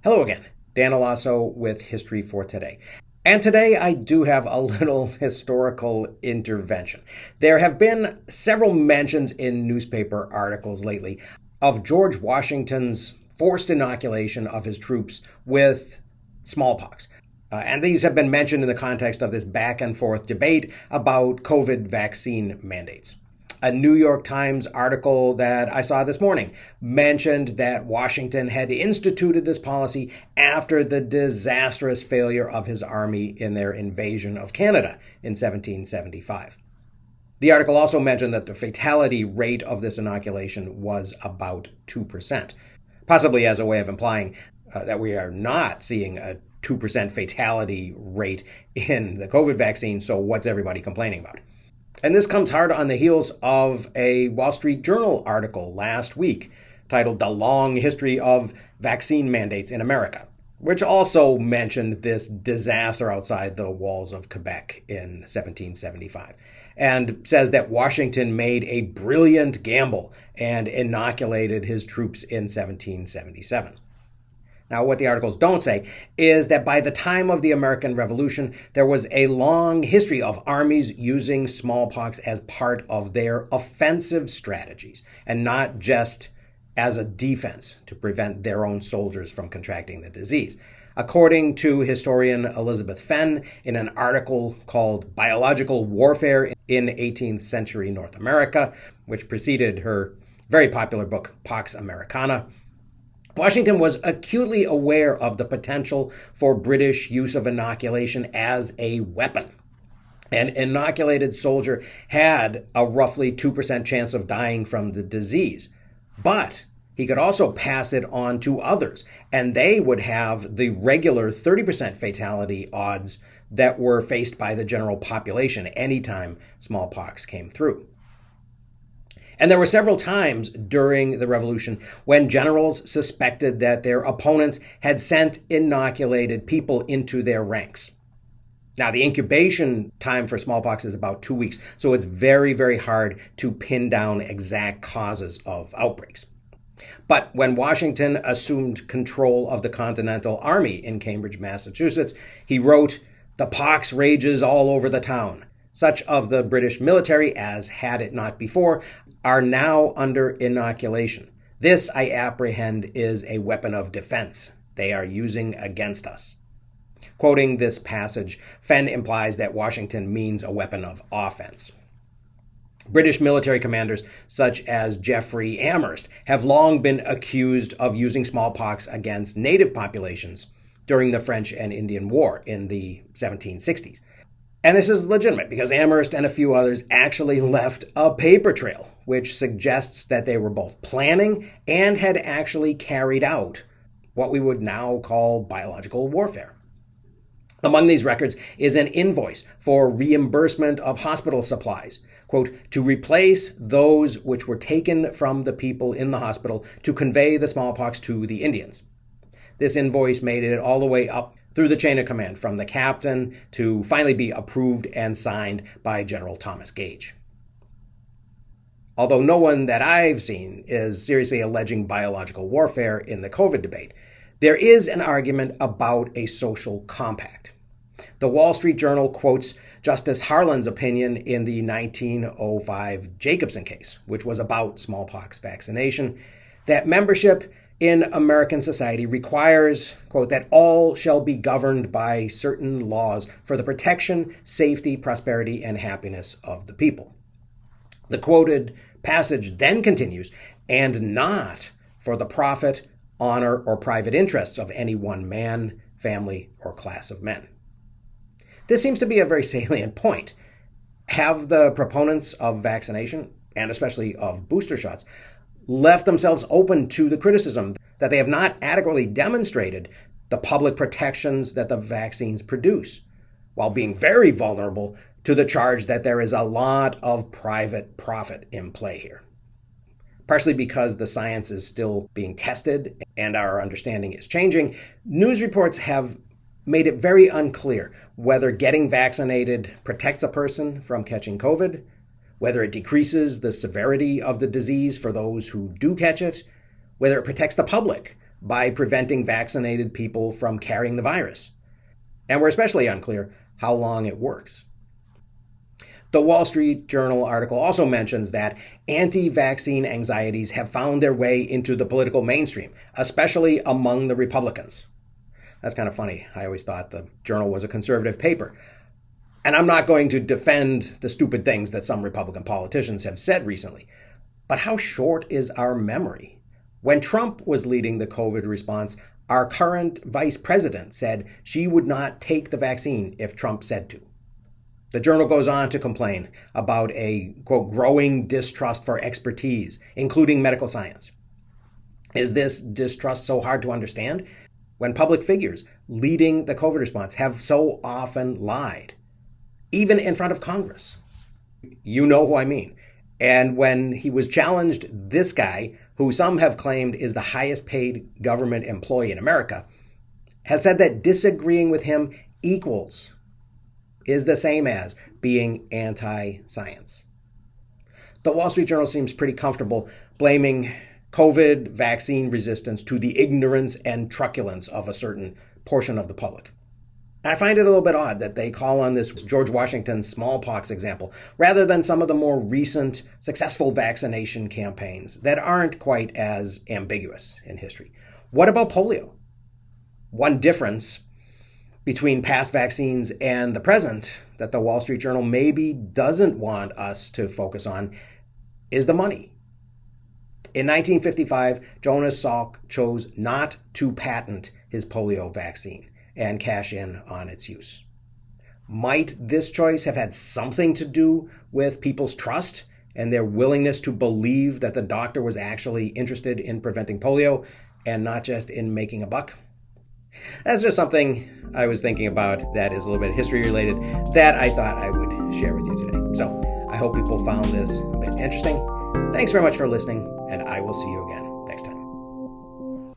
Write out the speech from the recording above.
Hello again, Dan Alasso with History for Today. And today I do have a little historical intervention. There have been several mentions in newspaper articles lately of George Washington's forced inoculation of his troops with smallpox. And these have been mentioned in the context of this back and forth debate about COVID vaccine mandates. A New York Times article that I saw this morning mentioned that Washington had instituted this policy after the disastrous failure of his army in their invasion of Canada in 1775. The article also mentioned that the fatality rate of this inoculation was about 2%, possibly as a way of implying that we are not seeing a 2% fatality rate in the COVID vaccine, so what's everybody complaining about? And this comes hard on the heels of a Wall Street Journal article last week titled The Long History of Vaccine Mandates in America, which also mentioned this disaster outside the walls of Quebec in 1775, and says that Washington made a brilliant gamble and inoculated his troops in 1777. Now, what the articles don't say is that by the time of the American Revolution, there was a long history of armies using smallpox as part of their offensive strategies, and not just as a defense to prevent their own soldiers from contracting the disease. According to historian Elizabeth Fenn, in an article called Biological Warfare in 18th Century North America, which preceded her very popular book, Pax Americana, Washington was acutely aware of the potential for British use of inoculation as a weapon. An inoculated soldier had a roughly 2% chance of dying from the disease, but he could also pass it on to others, and they would have the regular 30% fatality odds that were faced by the general population anytime smallpox came through. And there were several times during the Revolution when generals suspected that their opponents had sent inoculated people into their ranks. Now, the incubation time for smallpox is about 2 weeks, so it's very, very hard to pin down exact causes of outbreaks. But when Washington assumed control of the Continental Army in Cambridge, Massachusetts, he wrote, "The pox rages all over the town. Such of the British military as had it not before are now under inoculation. This, I apprehend, is a weapon of defense they are using against us." Quoting this passage, Fenn implies that Washington means a weapon of offense. British military commanders such as Jeffrey Amherst have long been accused of using smallpox against native populations during the French and Indian War in the 1760s. And this is legitimate because Amherst and a few others actually left a paper trail, which suggests that they were both planning and had actually carried out what we would now call biological warfare. Among these records is an invoice for reimbursement of hospital supplies, quote, "to replace those which were taken from the people in the hospital to convey the smallpox to the Indians." This invoice made it all the way up through the chain of command, from the captain to finally be approved and signed by General Thomas Gage. Although no one that I've seen is seriously alleging biological warfare in the COVID debate, there is an argument about a social compact. The Wall Street Journal quotes Justice Harlan's opinion in the 1905 Jacobson case, which was about smallpox vaccination, that membership in American society requires, quote, "that all shall be governed by certain laws for the protection, safety, prosperity, and happiness of the people." The quoted passage then continues, "and not for the profit, honor, or private interests of any one man, family, or class of men." This seems to be a very salient point. Have the proponents of vaccination, and especially of booster shots, left themselves open to the criticism that they have not adequately demonstrated the public protections that the vaccines produce, while being very vulnerable to the charge that there is a lot of private profit in play here? Partially because the science is still being tested and our understanding is changing, news reports have made it very unclear whether getting vaccinated protects a person from catching COVID, whether it decreases the severity of the disease for those who do catch it, whether it protects the public by preventing vaccinated people from carrying the virus. And we're especially unclear how long it works. The Wall Street Journal article also mentions that anti-vaccine anxieties have found their way into the political mainstream, especially among the Republicans. That's kind of funny. I always thought the Journal was a conservative paper. And I'm not going to defend the stupid things that some Republican politicians have said recently. But how short is our memory? When Trump was leading the COVID response, our current vice president said she would not take the vaccine if Trump said to. The Journal goes on to complain about a, quote, growing distrust for expertise, including medical science. Is this distrust so hard to understand when public figures leading the COVID response have so often lied, even in front of Congress? You know who I mean. And when he was challenged, this guy, who some have claimed is the highest paid government employee in America, has said that disagreeing with him is the same as being anti-science. The Wall Street Journal seems pretty comfortable blaming COVID vaccine resistance to the ignorance and truculence of a certain portion of the public. I find it a little bit odd that they call on this George Washington smallpox example rather than some of the more recent successful vaccination campaigns that aren't quite as ambiguous in history. What about polio? One difference between past vaccines and the present that the Wall Street Journal maybe doesn't want us to focus on is the money. In 1955, Jonas Salk chose not to patent his polio vaccine and cash in on its use. Might this choice have had something to do with people's trust and their willingness to believe that the doctor was actually interested in preventing polio and not just in making a buck? That's just something I was thinking about that is a little bit history related that I thought I would share with you today. So I hope people found this a bit interesting. Thanks very much for listening, and I will see you again.